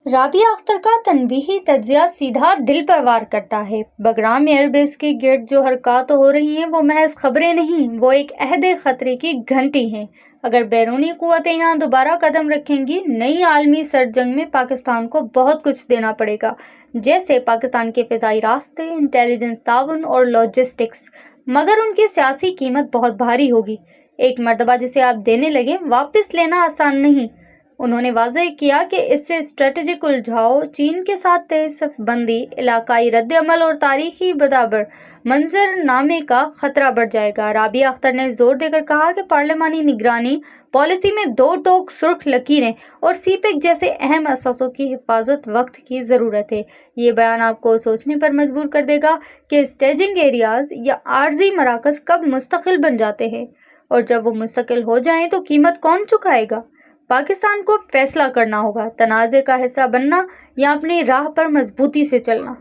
رابعہ اختر کا تنبیہی تجزیہ سیدھا دل پر وار کرتا ہے۔ بگرام ایئر بیس کے گرد جو حرکات ہو رہی ہیں وہ محض خبریں نہیں، وہ ایک عہد خطرے کی گھنٹی ہیں۔ اگر بیرونی قوتیں یہاں دوبارہ قدم رکھیں گی، نئی عالمی سرد جنگ میں پاکستان کو بہت کچھ دینا پڑے گا، جیسے پاکستان کے فضائی راستے، انٹیلیجنس تعاون اور لاجسٹکس، مگر ان کی سیاسی قیمت بہت بھاری ہوگی۔ ایک مرتبہ جسے آپ دینے لگیں، واپس لینا آسان نہیں۔ انہوں نے واضح کیا کہ اس سے اسٹریٹجک الجھاؤ، چین کے ساتھ طے صف بندی، علاقائی رد عمل اور تاریخی بدابر منظر نامے کا خطرہ بڑھ جائے گا۔ رابعہ اختر نے زور دے کر کہا کہ پارلیمانی نگرانی پالیسی میں دو ٹوک سرخ لکیریں اور سی پیک جیسے اہم اثاثوں کی حفاظت وقت کی ضرورت ہے۔ یہ بیان آپ کو سوچنے پر مجبور کر دے گا کہ اسٹیجنگ ایریاز یا عارضی مراکز کب مستقل بن جاتے ہیں، اور جب وہ مستقل ہو جائیں تو قیمت کون چکائے گا؟ پاکستان کو فیصلہ کرنا ہوگا، تنازع کا حصہ بننا یا اپنی راہ پر مضبوطی سے چلنا۔